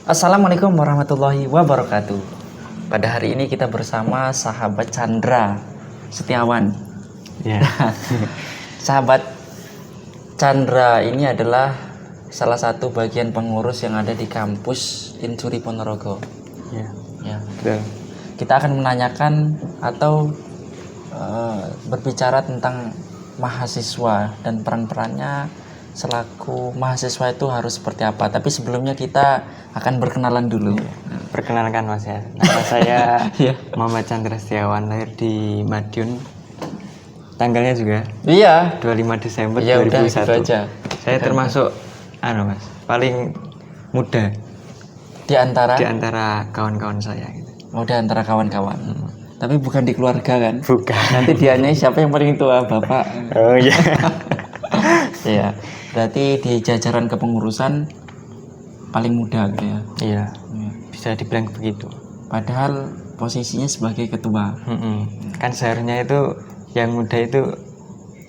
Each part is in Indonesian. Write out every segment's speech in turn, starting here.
Assalamualaikum warahmatullahi wabarakatuh. Pada hari ini kita bersama sahabat Chandra Setiawan. Ya. Sahabat Chandra ini adalah salah satu bagian pengurus yang ada di kampus Insuri Ponorogo. Ya. Ya. Betul. Kita akan menanyakan atau berbicara tentang mahasiswa dan peran-perannya selaku mahasiswa itu harus seperti apa. Tapi sebelumnya kita akan berkenalan dulu. Perkenalkan Mas ya. Nama saya Iya. Muhammad Chandra Setiawan, lahir di Madiun. Tanggalnya juga Iya. 25 Desember Ya udah 2001. gitu aja. Saya termasuk Mas, paling muda Di antara di antara kawan-kawan saya gitu. di antara kawan-kawan. Tapi bukan di keluarga kan? Bukan. Nanti dianya siapa yang paling tua, Bapak? Oh iya. Iya. Berarti di jajaran kepengurusan paling muda gitu ya. Iya, Iya. bisa dibilang begitu. Padahal posisinya sebagai ketua. Kan seharusnya itu yang muda itu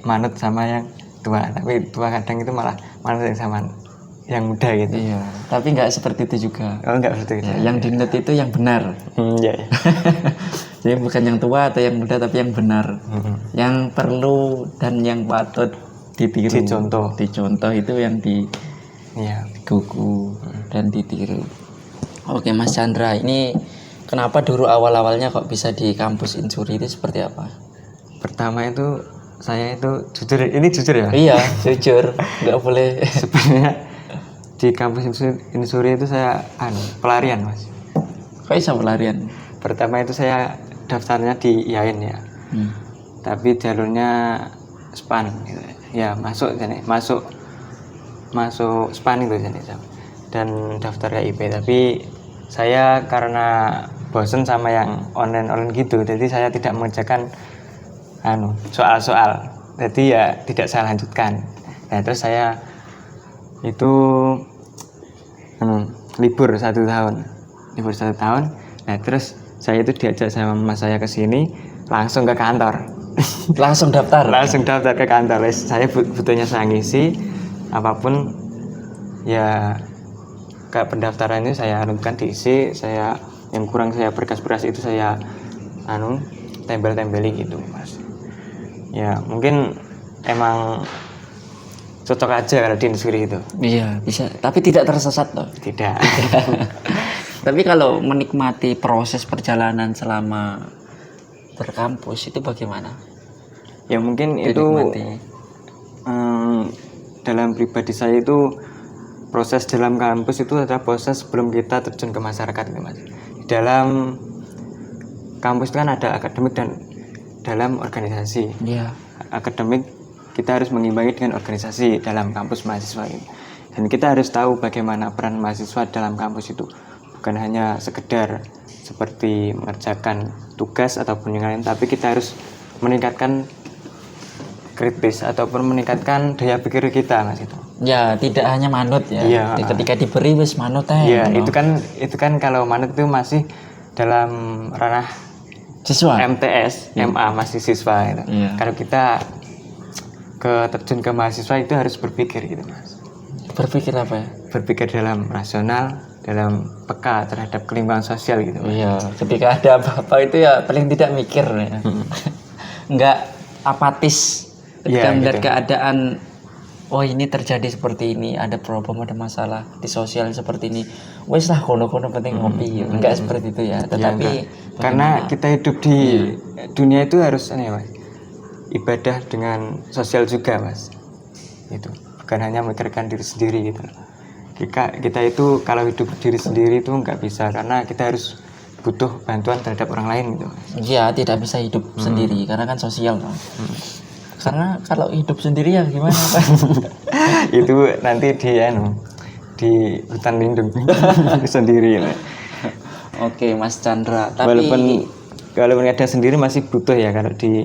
manut sama yang tua, tapi tua kadang itu malah manut yang sama yang muda gitu. Iya. Tapi nggak seperti itu juga. Oh enggak seperti itu. Ya, yang dinut itu yang benar. Iya. Jadi bukan yang tua atau yang muda, tapi yang benar. Yang perlu dan yang patut ditiru. Dicontoh itu yang di Iya. kuku dan ditiru. Oke Mas Chandra, ini kenapa dulu awal-awalnya kok bisa di kampus Insuri itu seperti apa? Pertama itu saya itu jujur ya. Iya, jujur, nggak boleh. Sebenarnya di kampus Insuri itu saya pelarian Mas. Kok bisa pelarian? Pertama itu saya daftarnya di IAIN ya. Tapi jalurnya SPAN gitu. Ya masuk SPAN itu jadi dan daftar IP, tapi saya karena bosen sama yang online gitu, jadi saya tidak mengerjakan soal-soal, jadi ya tidak saya lanjutkan. Nah terus saya itu libur satu tahun. Nah terus saya itu diajak sama mas saya ke sini, langsung ke kantor. Langsung daftar ke kantor. Saya butuhnya saya ngisi apapun ya, kayak pendaftaran ini saya anukan diisi, saya yang kurang saya berkas-berkas itu saya tempel-tempeli gitu Mas. Ya mungkin emang cocok aja kalau di Insuri itu. Iya, bisa. Tapi tidak tersesat loh. Tidak. Tapi kalau menikmati proses perjalanan selama berkampus itu bagaimana? Ya mungkin itu dalam pribadi saya itu proses dalam kampus itu adalah proses sebelum kita terjun ke masyarakat gitu Mas. Di dalam kampus itu kan ada akademik dan dalam organisasi. Iya. Akademik kita harus mengimbangi dengan organisasi dalam kampus mahasiswa ini. Dan kita harus tahu bagaimana peran mahasiswa dalam kampus itu. Bukan hanya sekedar seperti mengerjakan tugas ataupun yang lain, tapi kita harus meningkatkan kritis ataupun meningkatkan daya pikir kita Mas itu. Ya, tidak hanya manut ya. Iya. Ketika diberi wis manut Iya, itu kan kalau manut itu masih dalam ranah siswa. MTS, MA masih siswa gitu. Iya. Kalau kita terjun ke mahasiswa itu harus berpikir gitu Mas. Berpikir apa ya? Berpikir dalam rasional, dalam peka terhadap kelimpangan sosial gitu. Iya, ketika ada apa-apa itu ya paling tidak mikir ya. Enggak apatis ketika Iya, melihat gitu. keadaan, oh ini terjadi seperti ini, ada problem, ada masalah di sosial seperti ini. Wes lah kono-kono penting ngopi. Enggak seperti itu ya. Tetapi Karena kita hidup di dunia itu harus Mas, ibadah dengan sosial juga Mas. Itu bukan hanya memikirkan diri sendiri gitu. Kita itu kalau hidup diri sendiri itu nggak bisa, karena kita harus butuh bantuan terhadap orang lain gitu Mas. ya tidak bisa hidup sendiri karena kan sosial kan. Karena kalau hidup sendiri ya gimana Pak? Itu nanti di hutan lindung sendiri lah. Oke Mas Chandra, tapi walaupun ada sendiri masih butuh ya kalau di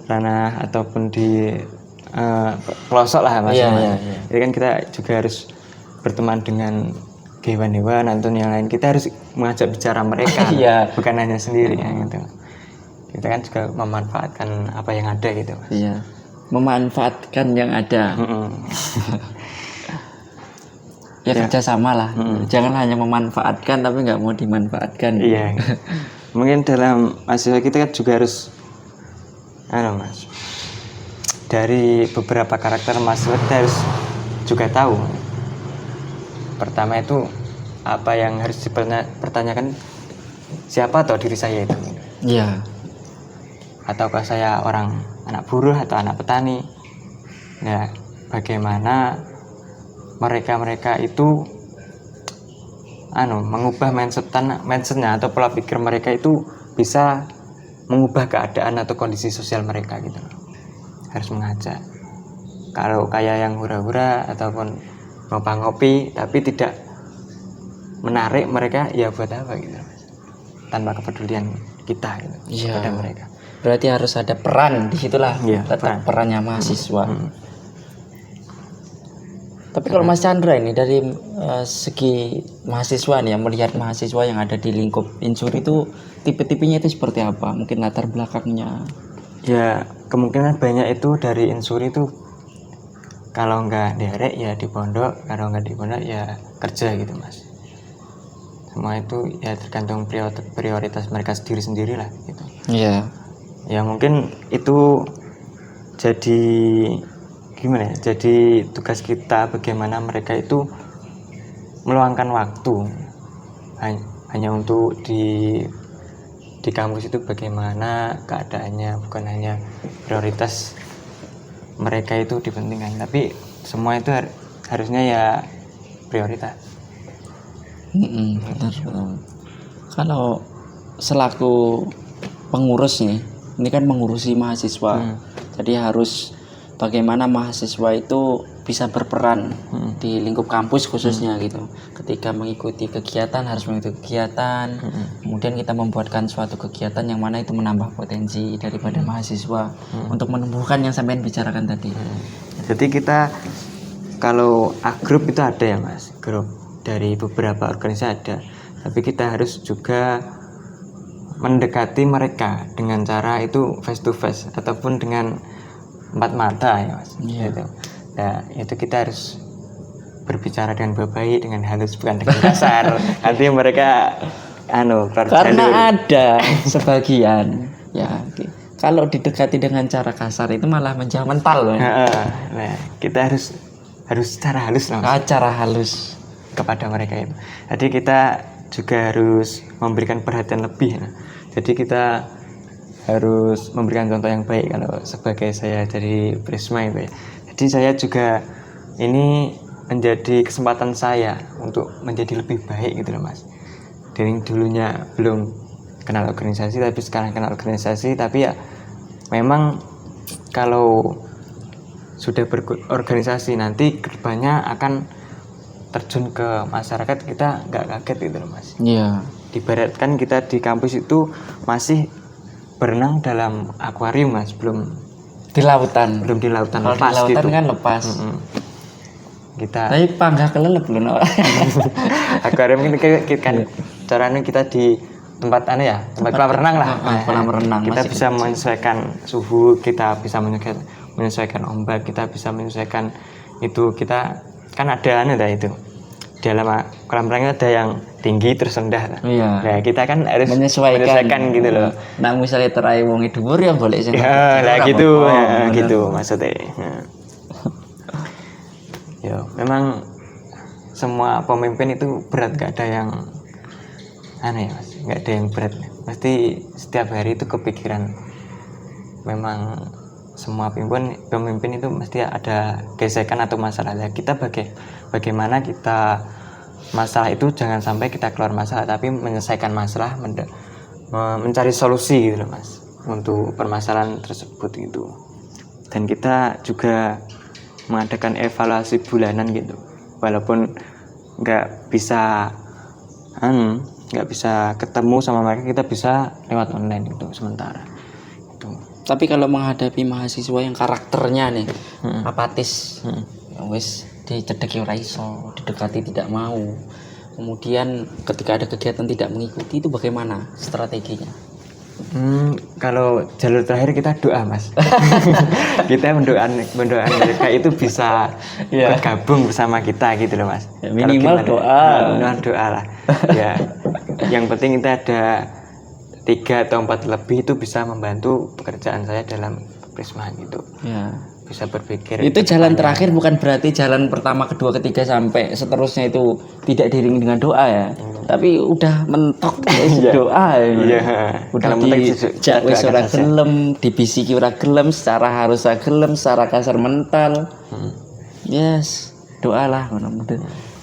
ranah ataupun di pelosok lah Mas. Iya. Jadi kan kita juga harus berteman dengan hewan-hewan atau yang lain. Kita harus mengajak bicara mereka. Iya. Bukan hanya sendiri ya gitu. Kita kan juga memanfaatkan apa yang ada gitu Mas. Iya. Memanfaatkan yang ada. ya kerjasama lah. Jangan hanya memanfaatkan tapi nggak mau dimanfaatkan. Iya. Mungkin dalam mahasiswa kita kan juga harus Mas, dari beberapa karakter mahasiswa kita harus juga tahu. Pertama itu apa yang harus dipertanyakan, siapa atau diri saya itu. Iya. Ataukah saya orang anak buruh atau anak petani. Nah, bagaimana mereka itu mengubah mindsetnya atau pola pikir mereka itu bisa mengubah keadaan atau kondisi sosial mereka gitu. Harus mengajak. Kalau kayak yang hura-hura ataupun ngopi tapi tidak menarik mereka, ya buat apa gitu, tanpa kepedulian kita gitu pada mereka. Berarti harus ada peran, disitulah letak perannya mahasiswa. Tapi kalau Mas Chandra ini dari segi mahasiswa nih, yang melihat mahasiswa yang ada di lingkup Insur itu tipe-tipenya itu seperti apa? Mungkin latar belakangnya. Ya kemungkinan banyak itu dari Insur itu, kalau nggak derek ya di pondok, kalau nggak di pondok ya kerja gitu Mas. Semua itu ya tergantung prioritas mereka sendiri lah gitu. Iya. Ya mungkin itu jadi gimana ya, jadi tugas kita bagaimana mereka itu meluangkan waktu hanya untuk di kampus itu, bagaimana keadaannya, bukan hanya prioritas mereka itu dipentingkan, tapi semua itu harusnya ya prioritas. Benar. Kalau selaku pengurus nih, ini kan mengurusi mahasiswa, jadi harus bagaimana mahasiswa itu bisa berperan di lingkup kampus khususnya gitu. Ketika mengikuti kegiatan harus mengikuti kegiatan. Kemudian kita membuatkan suatu kegiatan yang mana itu menambah potensi daripada mahasiswa untuk menumbuhkan yang sampean bicarakan tadi. Jadi kita kalau grup itu ada ya Mas, grup dari beberapa organisasi ada. Tapi kita harus juga mendekati mereka dengan cara itu face to face ataupun dengan empat mata ya Mas. Gitu. Nah, itu kita harus berbicara dengan baik, dengan halus, bukan dengan kasar. Nanti mereka karena ada sebagian ya kalau didekati dengan cara kasar itu malah menjauh mental. Nah, kita harus secara halus lah. Cara halus kepada mereka itu. Jadi kita juga harus memberikan perhatian lebih. Jadi kita harus memberikan contoh yang baik. Kalau sebagai saya dari Prisma itu ya, jadi saya juga ini menjadi kesempatan saya untuk menjadi lebih baik gitu loh Mas. Dari dulunya belum kenal organisasi, tapi sekarang kenal organisasi. Tapi ya memang kalau sudah berorganisasi nanti kedepannya akan terjun ke masyarakat, kita nggak kaget gitu loh Mas. Iya. Ibaratkan kita di kampus itu masih berenang dalam akuarium Mas, belum di lautan. Belum di lautan. Kalau lepas di lautan gitu. Kan lepas. Kita. Tapi panggah kelelep loh. Akuarium kan caranya kita di tempat kolam renang lah. Kolam renang. Kita bisa menyesuaikan suhu, kita bisa menyesuaikan ombak, kita bisa menyesuaikan itu. Kita kan ada itu. Di dalam kolam renang ada yang tinggi terus rendah. Iya. Nah, kita kan harus menyesuaikan gitu loh. Nah, misalnya terai wong dhuwur ya boleh sing. Gitu maksudnya. Ya, memang semua pemimpin itu berat, gak ada yang Mas, gak ada yang berat. Pasti setiap hari itu kepikiran. Memang semua pemimpin itu mesti ada gesekan atau masalah. Ya, kita bagaimana kita masalah itu jangan sampai kita keluar masalah, tapi menyelesaikan masalah, mencari solusi gitu loh Mas untuk permasalahan tersebut gitu. Dan kita juga mengadakan evaluasi bulanan gitu, walaupun nggak bisa ketemu sama mereka, kita bisa lewat online itu sementara itu. Tapi kalau menghadapi mahasiswa yang karakternya nih apatis, ya wis dicedeki ora iso, didekati tidak mau, kemudian ketika ada kegiatan tidak mengikuti, itu bagaimana strateginya? Kalau jalur terakhir kita doa, Mas. Kita mendoakan mereka itu bisa Iya. bergabung bersama kita gitu loh, Mas. Ya, minimal Kalau doa. minimal doa lah. Ya, yang penting kita ada 3 atau 4 lebih itu bisa membantu pekerjaan saya dalam Prisma gitu. Ya. Bisa berpikir. Itu jalan terakhir, bukan berarti jalan pertama, kedua, ketiga sampai seterusnya itu tidak diiringi dengan doa ya. Tapi udah mentok Iya. doa ya. Iya. Udah Kalau penting dijak wis ora gelem, dibisiki ora gelem, secara harus ora gelem, secara kasar mental. Yes, doalah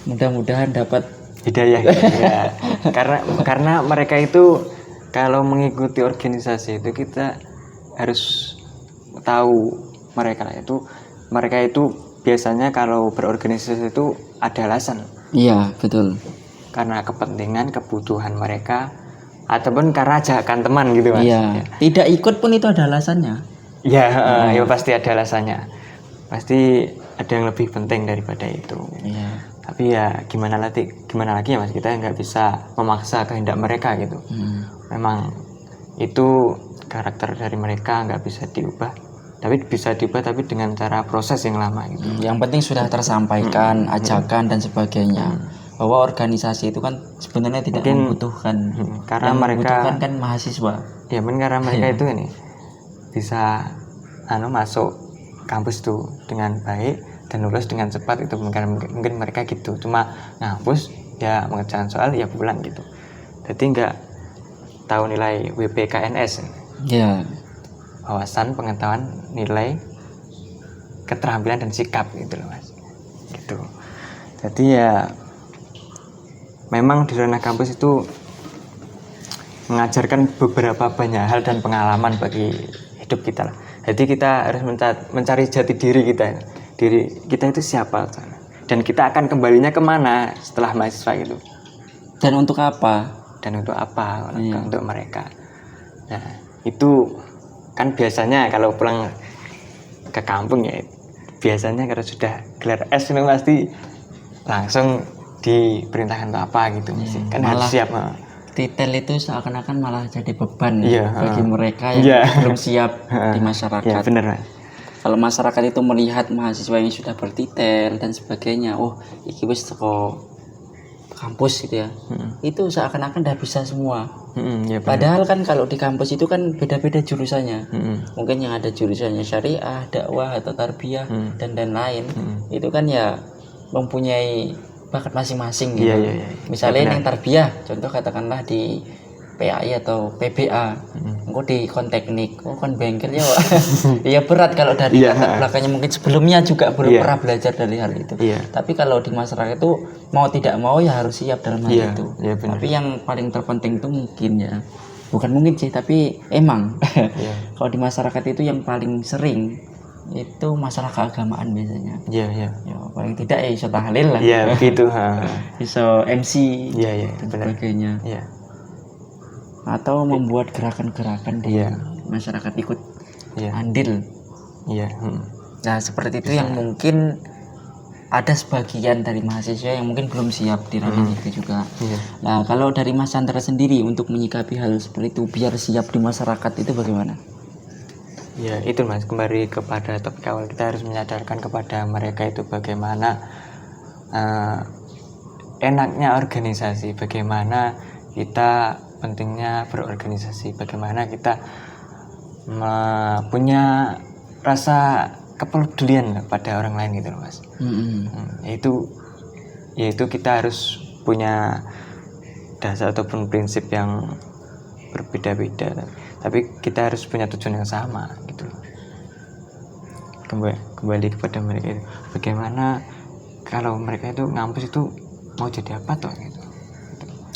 mudah-mudahan dapat hidayah. Ya. Karena mereka itu kalau mengikuti organisasi itu kita harus tahu mereka itu biasanya kalau berorganisasi itu ada alasan. Iya, betul. Karena kepentingan, kebutuhan mereka ataupun karena ajakan teman gitu, Mas. Iya. Tidak ikut pun itu ada alasannya. Ya, ya pasti ada alasannya. Pasti ada yang lebih penting daripada itu. Iya. Tapi ya gimana lagi ya, Mas, kita nggak bisa memaksa kehendak mereka gitu. Memang itu karakter dari mereka nggak bisa diubah, tapi bisa diubah tapi dengan cara proses yang lama gitu. Yang penting sudah tersampaikan ajakan dan sebagainya. Bahwa organisasi itu kan sebenarnya tidak membutuhkan. Karena yang mereka membutuhkan kan mahasiswa. Ya mungkin karena mereka itu ini bisa masuk kampus tuh dengan baik dan lulus dengan cepat, itu mungkin mereka gitu. Cuma ngampus ya mengerjakan soal ya pulang gitu. Jadi nggak tahu nilai WPKNS. Ya. Wawasan, pengetahuan, nilai, keterampilan dan sikap gitu loh, Mas. Gitu. Jadi ya memang di ranah kampus itu mengajarkan beberapa banyak hal dan pengalaman bagi hidup kita lah. Jadi kita harus mencari jati diri kita. Diri kita itu siapa dan kita akan kembalinya kemana setelah mahasiswa itu. Dan untuk apa? Untuk mereka. Nah, itu kan biasanya kalau pulang ke kampung ya, biasanya kalau sudah gelar S itu pasti langsung diperintahkan untuk apa gitu sih. Kan harus siap. Titel itu seakan-akan malah jadi beban bagi mereka yang belum siap di masyarakat. Iya, benar, Mas. Kalau masyarakat itu melihat mahasiswa yang sudah bertitel dan sebagainya, oh iki wis teko kampus gitu ya, itu seakan-akan udah bisa semua. Ya, padahal kan kalau di kampus itu kan beda-beda jurusannya. Mungkin yang ada jurusannya syariah, dakwah atau tarbiyah dan lain-lain. Itu kan ya mempunyai bakat masing-masing gitu. Misalnya yang tarbiyah, contoh katakanlah di PAI atau PBA, engko di konteknik, kan bengkel ya. Ya berat kalau dari latar belakangnya, mungkin sebelumnya juga belum pernah belajar dari hal itu. Tapi kalau di masyarakat itu mau tidak mau ya harus siap dalam hal itu. Tapi yang paling terpenting itu mungkin ya, bukan mungkin sih, tapi emang kalau di masyarakat itu yang paling sering itu masalah keagamaan biasanya. Ya, paling tidak ya iso tahlil lah. Iya, begitu. Iso MC. Iya, dan sebagainya. Iya. Atau membuat gerakan-gerakan di masyarakat ikut andil. Iya. Nah, seperti itu yang mungkin ada sebagian dari mahasiswa yang mungkin belum siap di ranah itu juga. Nah, kalau dari Mas Chandra sendiri untuk menyikapi hal seperti itu biar siap di masyarakat itu bagaimana? Ya itu, Mas, kembali kepada topik awal, kita harus menyadarkan kepada mereka itu bagaimana enaknya organisasi, bagaimana kita pentingnya berorganisasi, bagaimana kita punya rasa kepedulian pada orang lain gitu loh, Mas. Yaitu kita harus punya dasar ataupun prinsip yang berbeda-beda, tapi kita harus punya tujuan yang sama gitu loh. Kembali kepada mereka itu, bagaimana kalau mereka itu ngampus itu mau jadi apa toh gitu.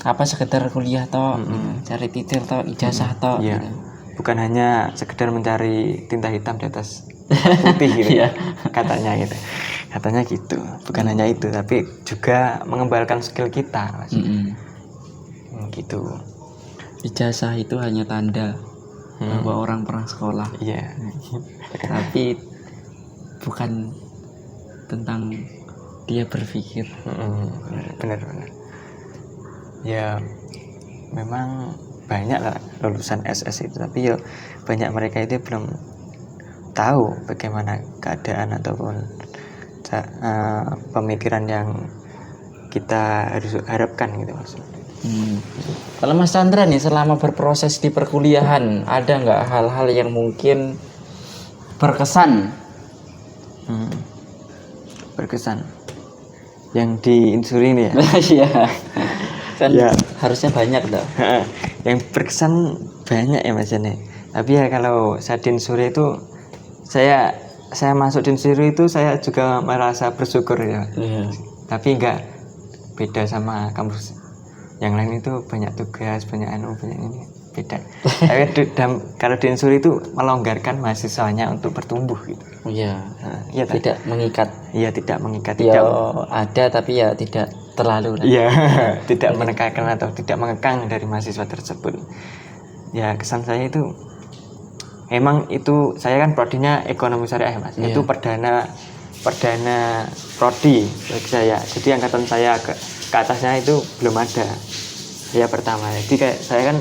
Apa sekedar kuliah toh, cari titel toh, ijazah toh gitu. Bukan hanya sekedar mencari tinta hitam di atas putih gitu. Katanya gitu, bukan hanya itu, tapi juga mengembalikan skill kita, Mas. Gitu. Ijazah itu hanya tanda bahwa orang pernah sekolah. Tapi bukan tentang dia berpikir. Benar. Ya memang banyak lah lulusan SS itu, tapi ya banyak mereka itu belum tahu bagaimana keadaan ataupun pemikiran yang kita harus harapkan gitu Mas. Kalau Mas Chandra nih selama berproses di perkuliahan ada nggak hal-hal yang mungkin berkesan? Berkesan yang di Insuri ini ya. Iya. Kan Ya. harusnya banyak dong. Yang berkesan banyak ya Mas Jane. Tapi ya kalau saya di Insuri itu saya masuk di Insuri itu saya juga merasa bersyukur ya. Iya. Tapi enggak beda sama kampus yang lain, itu banyak tugas, banyak banyak ini, beda. Tapi kalau di Insuri itu melonggarkan mahasiswanya untuk bertumbuh gitu. Iya. Iya Tidak mengikat. Iya, tidak mengikat, Ya tidak. ada tapi ya tidak terlalu. Iya, tidak menekankan atau tidak mengekang dari mahasiswa tersebut. Ya, kesan saya itu emang itu, saya kan prodinya ekonomi syariah Mas. Iya. Itu perdana prodi bagi saya. Jadi angkatan saya ke atasnya itu belum ada. Ya pertama. Jadi kayak saya kan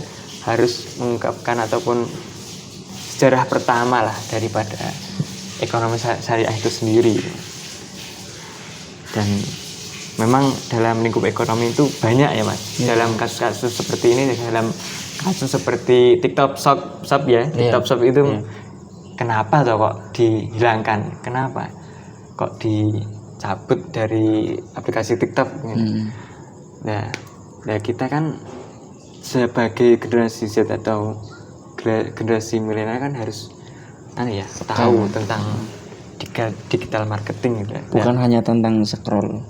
harus mengungkapkan ataupun sejarah pertama lah daripada ekonomi syariah itu sendiri. Dan memang dalam lingkup ekonomi itu banyak ya Mas. Dalam kasus-kasus seperti ini, dalam kasus seperti TikTok Shop ya, TikTok Shop itu kenapa toh kok dihilangkan? Kenapa kok dicabut dari aplikasi TikTok? Nah, kita kan sebagai generasi Z atau generasi milenial kan harus tahu tentang digital marketing gitu. Bukan hanya tentang scroll.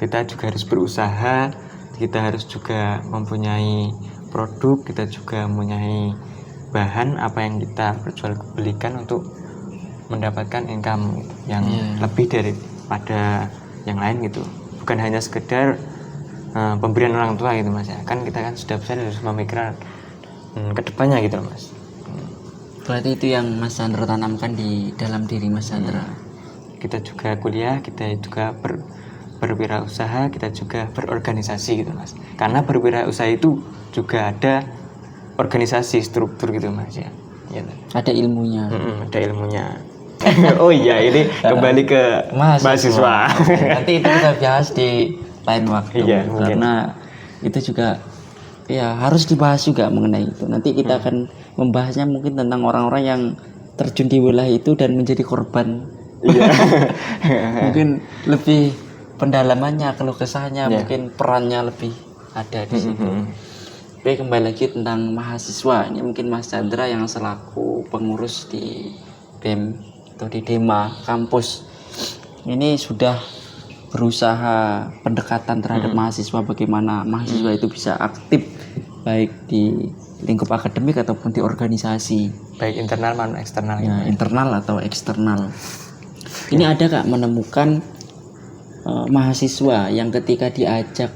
Kita juga harus berusaha, kita harus juga mempunyai produk, kita juga mempunyai bahan apa yang kita perjualbelikan untuk mendapatkan income yang lebih daripada yang lain gitu. Bukan hanya sekedar pemberian orang tua gitu Mas ya. Kan kita kan sudah besar, harus memikirkan kedepannya gitu Mas. Berarti itu yang Mas Chandra tanamkan di dalam diri Mas Chandra. Kita juga kuliah, kita juga berwirausaha, kita juga berorganisasi gitu Mas. Karena berwirausaha itu juga ada organisasi, struktur gitu Mas ya. Ada ilmunya. Ada ilmunya. Oh iya, ini kembali ke mahasiswa. Nanti itu kita bahas di lain waktu. Iya, karena itu juga ya harus dibahas juga mengenai itu. Nanti kita akan membahasnya mungkin tentang orang-orang yang terjun di wilayah itu dan menjadi korban. Iya. Mungkin lebih pendalamannya, keluh kesahnya, mungkin perannya lebih ada di situ. Oke, kembali lagi tentang mahasiswa. Ini mungkin Mas Chandra yang selaku pengurus di BEM atau di Dema kampus ini sudah berusaha pendekatan terhadap mahasiswa, bagaimana mahasiswa itu bisa aktif baik di lingkup akademik ataupun di organisasi, baik internal maupun eksternal. Ya, internal atau eksternal. Ini ada Kak menemukan mahasiswa yang ketika diajak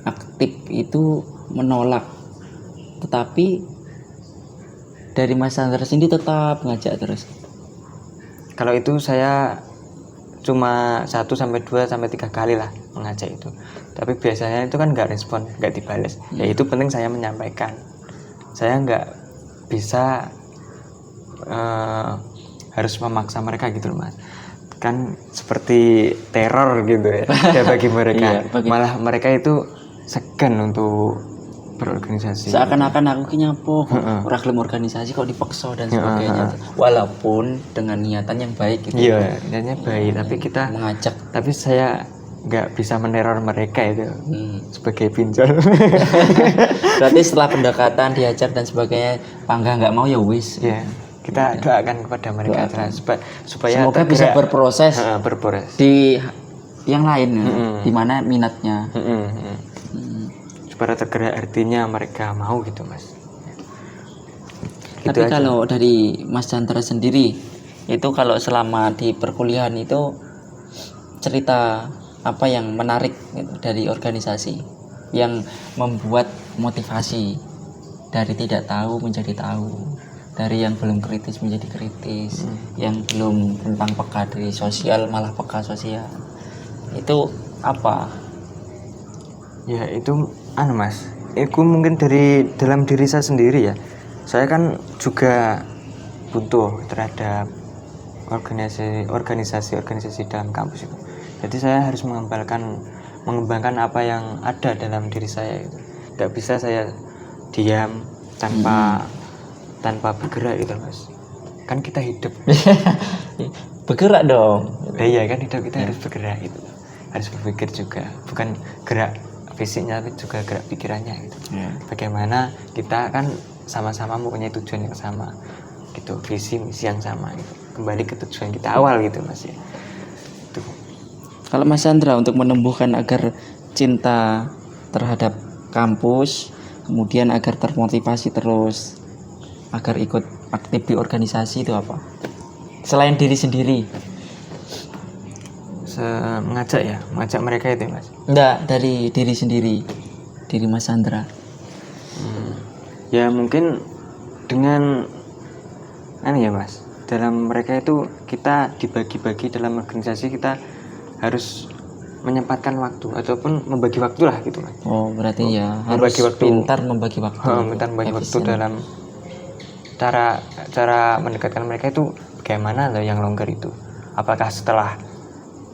aktif itu menolak, tetapi dari Mas Chandra sendiri tetap ngajak terus. Kalau itu saya cuma 1 sampai 2 sampai 3 kali lah mengajak itu. Tapi biasanya itu kan nggak respon, nggak dibales. Ya itu penting saya menyampaikan. Saya nggak bisa harus memaksa mereka gitu loh Mas. Kan seperti teror gitu ya bagi mereka. Malah mereka itu segan untuk berorganisasi. Seakan-akan aku nyapo ora gelem organisasi kok dipaksa dan sebagainya. Walaupun dengan niatan yang baik gitu. Iya, niatnya baik, tapi kita mengajak. Tapi saya nggak bisa meneror mereka itu sebagai pinjol. Berarti setelah pendekatan diajak dan sebagainya, pangga nggak mau ya wis. Iya. Kita doakan kepada mereka supaya semoga bisa berproses di yang lain di mana minatnya. Supaya tergerak artinya mereka mau gitu Mas. Tapi kalau dari Mas Chandra sendiri itu kalau selama di perkuliahan itu cerita apa yang menarik gitu, dari organisasi yang membuat motivasi dari tidak tahu menjadi tahu, dari yang belum kritis menjadi kritis, yang belum tentang peka dari sosial malah peka sosial, itu apa? Ya itu Mas, itu mungkin dari dalam diri saya sendiri ya. Saya kan juga butuh terhadap organisasi dalam kampus itu. Jadi saya harus mengembangkan apa yang ada dalam diri saya itu. Nggak bisa saya diam tanpa bergerak gitu Mas. Kan kita hidup. Bergerak dong. Iya kan hidup kita harus bergerak gitu. Harus berpikir juga, bukan gerak fisiknya tapi juga gerak pikirannya gitu. Bagaimana kita kan sama-sama mempunyai tujuan yang sama gitu, visi misi yang sama gitu. Kembali ke tujuan kita awal gitu Mas ya. Tuh. Kalau Mas Chandra untuk menumbuhkan agar cinta terhadap kampus, kemudian agar termotivasi terus, agar ikut aktif di organisasi itu apa? Selain diri sendiri. Mengajak mereka itu Mas. Enggak, dari diri sendiri. Diri Mas Chandra. Ya mungkin dengan ya Mas. Dalam mereka itu kita dibagi-bagi dalam organisasi, kita harus menyempatkan waktu ataupun membagi waktu lah gitu Mas. Oh, berarti ya harus pintar membagi waktu. Pintar membagi waktu dalam cara mendekatkan mereka itu bagaimana loh yang longgar itu. Apakah setelah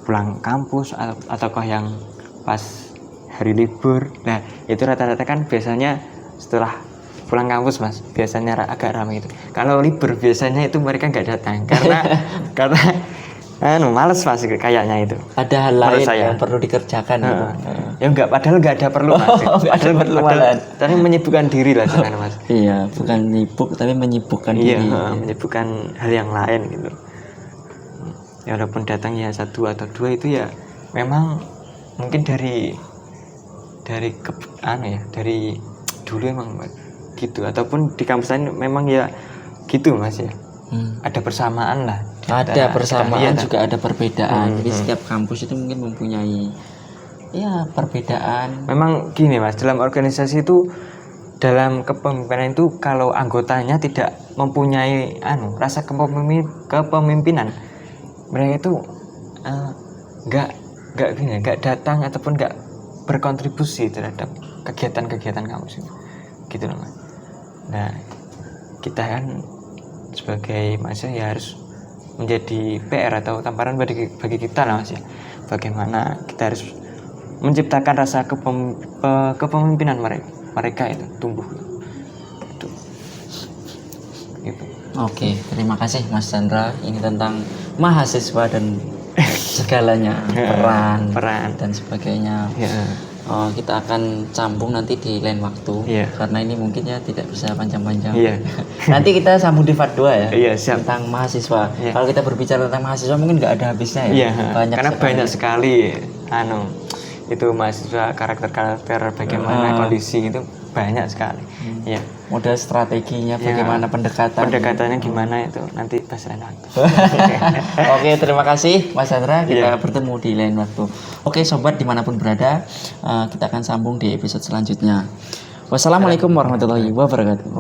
pulang kampus ataukah yang pas hari libur. Nah, itu rata-rata kan biasanya setelah pulang kampus Mas, biasanya agak ramai itu. Kalau libur biasanya itu mereka nggak datang karena males Mas kayaknya itu. Ada hal lain yang perlu dikerjakan gitu. Ya enggak, padahal enggak ada perlu Mas. Tapi menyibukkan diri lah sebenarnya Mas. Iya, bukan nyibuk tapi menyibukkan diri. Iya, menyibukkan hal yang lain gitu. Ya walaupun datang ya 1 atau 2 itu ya memang mungkin dari dulu emang gitu, ataupun di kampus lain memang ya gitu Mas ya. Ada persamaan lah. Ada persamaan juga ada perbedaan. Jadi setiap kampus itu mungkin mempunyai ya perbedaan. Memang gini Mas, dalam organisasi itu, dalam kepemimpinan itu kalau anggotanya tidak mempunyai rasa kepemimpinan, mereka itu nggak datang ataupun nggak berkontribusi terhadap kegiatan-kegiatan kampus itu. Gitu loh Mas. Nah, kita kan sebagai mahasiswa ya harus menjadi PR atau tamparan bagi kita lah Mas ya. Bagaimana kita harus menciptakan rasa kepemimpinan mereka itu tumbuh gitu. Oke, terima kasih Mas Chandra. Ini tentang mahasiswa dan segalanya, peran dan sebagainya. Kita akan sambung nanti di lain waktu, karena ini mungkin ya tidak bisa panjang-panjang. Nanti kita sambung di part 2 ya, tentang mahasiswa. Kalau kita berbicara tentang mahasiswa mungkin nggak ada habisnya ya. Banyak sekali itu mahasiswa, karakter bagaimana kondisi itu banyak sekali. Model strateginya bagaimana, pendekatannya gimana itu nanti pas lain waktu. Oke, terima kasih Mas Chandra. Kita bertemu di lain waktu. Oke sobat dimanapun berada, kita akan sambung di episode selanjutnya. Wassalamualaikum warahmatullahi wabarakatuh.